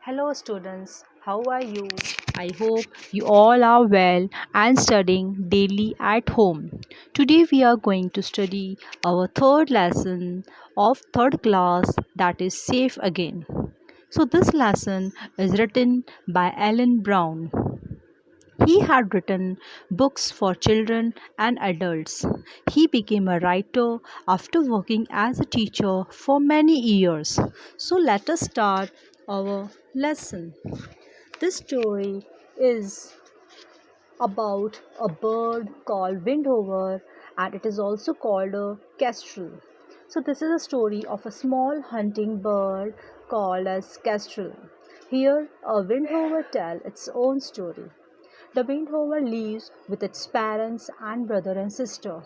Hello students, how are you? I hope you all are well and studying daily at home. Today we are going to study our third lesson of third class, that is Safe Again. So this lesson is written by Alan Brown. He had written books for children and adults. He became a writer after working as a teacher for many years. So let us start our lesson. This story is about a bird called Windover, and it is also called a kestrel. So this is a story of a small hunting bird called as kestrel. Here a Windover tells its own story. The Windover lives with its parents and brother and sister.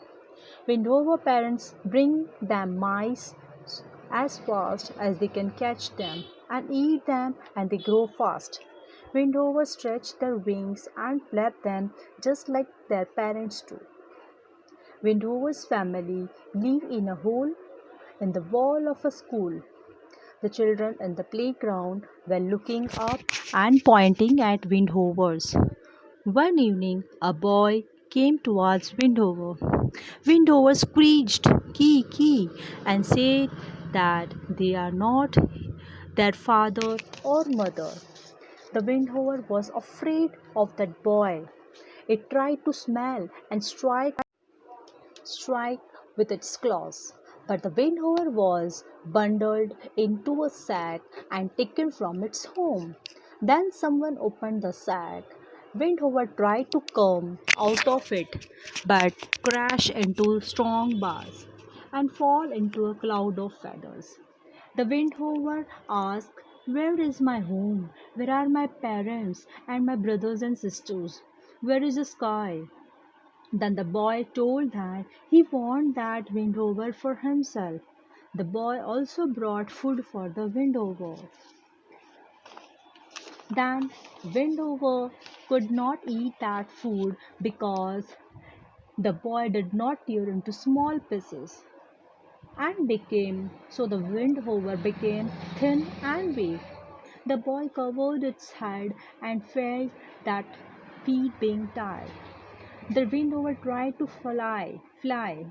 Windover parents bring them mice as fast as they can catch them and eat them, and they grow fast. Windover stretch their wings and flap them just like their parents do. Windover's family live in a hole in the wall of a school. The children in the playground were looking up and pointing at Windover's. One evening, a boy came towards Windover. Windover screeched, "Key, key," and said that they are not their father or mother. The Windover was afraid of that boy. It tried to smell and strike with its claws. But the Windover was bundled into a sack and taken from its home. Then someone opened the sack. Windover tried to come out of it, but crashed into strong bars and fall into a cloud of feathers. The Windover asked, "Where is my home? Where are my parents and my brothers and sisters? Where is the sky?" Then the boy told that he wanted that Windover for himself. The boy also brought food for the Windover. Then Windover could not eat that food because the boy did not tear into small pieces and became so the Windover became thin and weak. The boy covered its head and felt that feet being tired. The Windover tried to fly,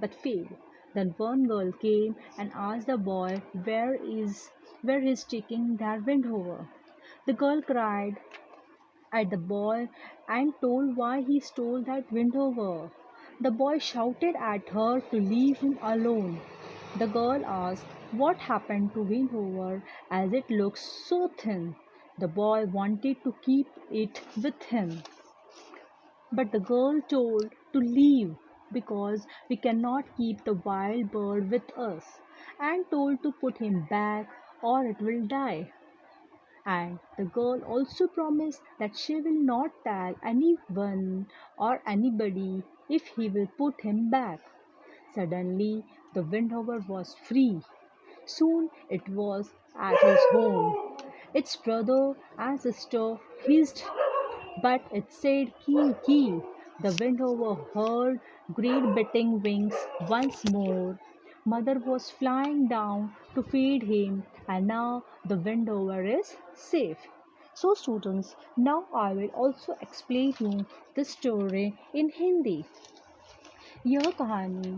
but failed. Then one girl came and asked the boy where he's taking that Windover. The girl cried at the boy and told why he stole that Windover. The boy shouted at her to leave him alone. The girl asked what happened to Windover as it looks so thin. The boy wanted to keep it with him, but the girl told to leave because we cannot keep the wild bird with us, and told to put him back or it will die. And the girl also promised that she will not tell anyone or anybody if he will put him back. Suddenly, the Windover was free. Soon it was at his home. Its brother and sister hissed, but it said, "Key, key." The Windover heard great beating wings once more. Mother was flying down to feed him, and now the Windover is safe. So, students, now I will also explain you this story in Hindi. यह कहानी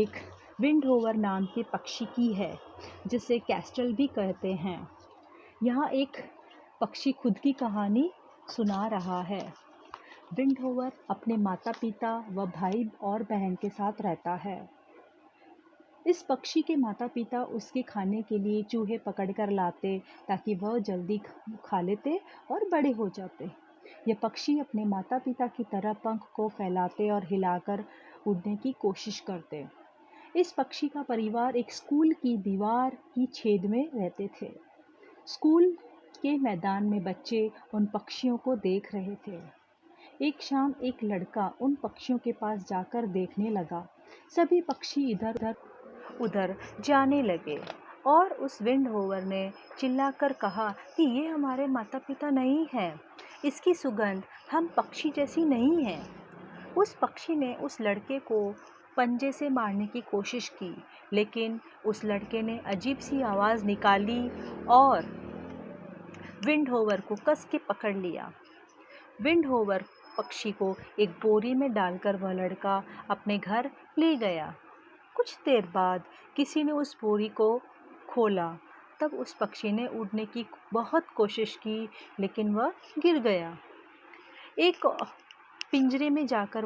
एक विंडोवर नाम के पक्षी की है, जिसे कैस्टल भी कहते हैं। यहाँ एक पक्षी खुद की कहानी सुना रहा है। विंडोवर अपने माता पिता व भाई और बहन के साथ रहता है। इस पक्षी के माता पिता उसके खाने के लिए चूहे पकड़ कर लाते ताकि वह जल्दी खा लेते और बड़े हो जाते। यह पक्षी अपने माता पिता की तरह पंख को फैलाते और हिलाकर उड़ने की कोशिश करते। इस पक्षी का परिवार एक स्कूल की दीवार की छेद में रहते थे। स्कूल के मैदान में बच्चे उन पक्षियों को देख रहे थे। एक शाम एक लड़का उन पक्षियों के पास जाकर देखने लगा। सभी पक्षी इधर उधर जाने लगे और उस विंडोवर ने चिल्लाकर कहा कि ये हमारे माता पिता नहीं हैं। इसकी सुगंध हम पक्षी जैसी नहीं है। उस पक्षी ने उस लड़के को पंजे से मारने की कोशिश की, लेकिन उस लड़के ने अजीब सी आवाज़ निकाली और विंडहोवर को कस के पकड़ लिया। विंडहोवर पक्षी को एक बोरी में डालकर वह लड़का अपने घर ले गया। कुछ देर बाद किसी ने उस बोरी को खोला। तब उस पक्षी ने उड़ने की बहुत कोशिश की, लेकिन वह गिर गया। एक पिंजरे में जाकर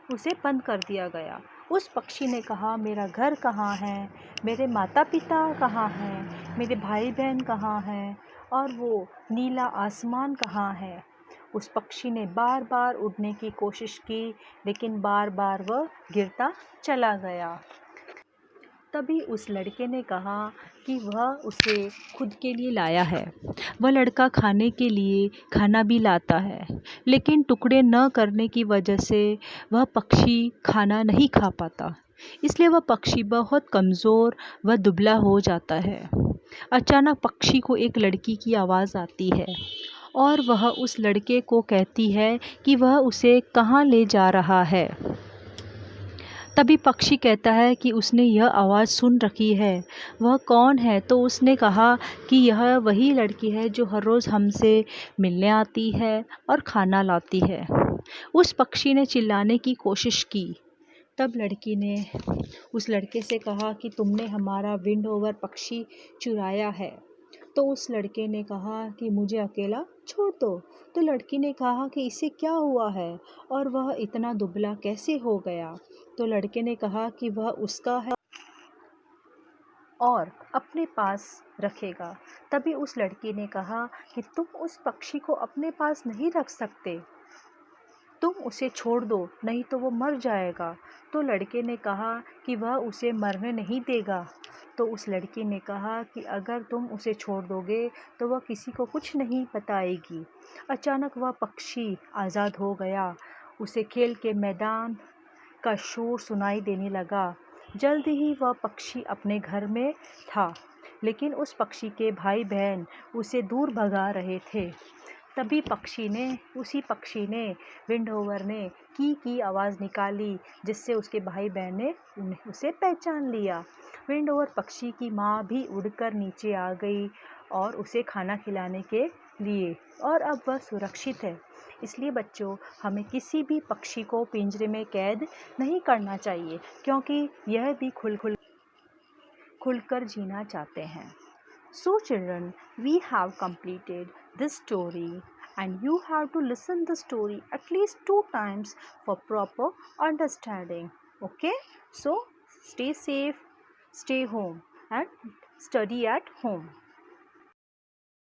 उसे बंद कर दिया गया। उस पक्षी ने कहा, मेरा घर कहाँ है, मेरे माता पिता कहाँ हैं, मेरे भाई बहन कहाँ हैं, और वो नीला आसमान कहाँ है। उस पक्षी ने बार बार उड़ने की कोशिश की, लेकिन बार बार वह गिरता चला गया। तभी उस लड़के ने कहा कि वह उसे खुद के लिए लाया है। वह लड़का खाने के लिए खाना भी लाता है, लेकिन टुकड़े न करने की वजह से वह पक्षी खाना नहीं खा पाता। इसलिए वह पक्षी बहुत कमज़ोर व दुबला हो जाता है। अचानक पक्षी को एक लड़की की आवाज़ आती है और वह उस लड़के को कहती है कि वह उसे कहाँ ले जा रहा है। तभी पक्षी कहता है कि उसने यह आवाज़ सुन रखी है। वह कौन है? तो उसने कहा कि यह वही लड़की है जो हर रोज़ हमसे मिलने आती है और खाना लाती है। उस पक्षी ने चिल्लाने की कोशिश की। तब लड़की ने उस लड़के से कहा कि तुमने हमारा विंडोवर पक्षी चुराया है। तो उस लड़के ने कहा कि मुझे अकेला छोड़ दो। तो लड़की ने कहा कि इसे क्या हुआ है और वह इतना दुबला कैसे हो गया। तो लड़के ने कहा कि वह उसका है और अपने पास रखेगा। तभी उस लड़की ने कहा कि तुम उस पक्षी को अपने पास नहीं रख सकते, तुम उसे छोड़ दो, नहीं तो वो मर जाएगा। तो लड़के ने कहा कि वह उसे मरने नहीं देगा। तो उस लड़की ने कहा कि अगर तुम उसे छोड़ दोगे तो वह किसी को कुछ नहीं बताएगी। अचानक वह पक्षी आज़ाद हो गया। उसे खेल के मैदान का शोर सुनाई देने लगा। जल्द ही वह पक्षी अपने घर में था, लेकिन उस पक्षी के भाई बहन उसे दूर भगा रहे थे। तभी उसी पक्षी ने विंडहोवर ने की आवाज़ निकाली, जिससे उसके भाई बहन ने उसे पहचान लिया। विंडहोवर पक्षी की माँ भी उड़कर नीचे आ गई और उसे खाना खिलाने के लिए, और अब वह सुरक्षित है। इसलिए बच्चों, हमें किसी भी पक्षी को पिंजरे में कैद नहीं करना चाहिए, क्योंकि यह भी खुलकर जीना चाहते हैं। So children, we have completed this story, and you have to listen the story at least 2 times for proper understanding. Okay? So stay safe, stay home and study at home.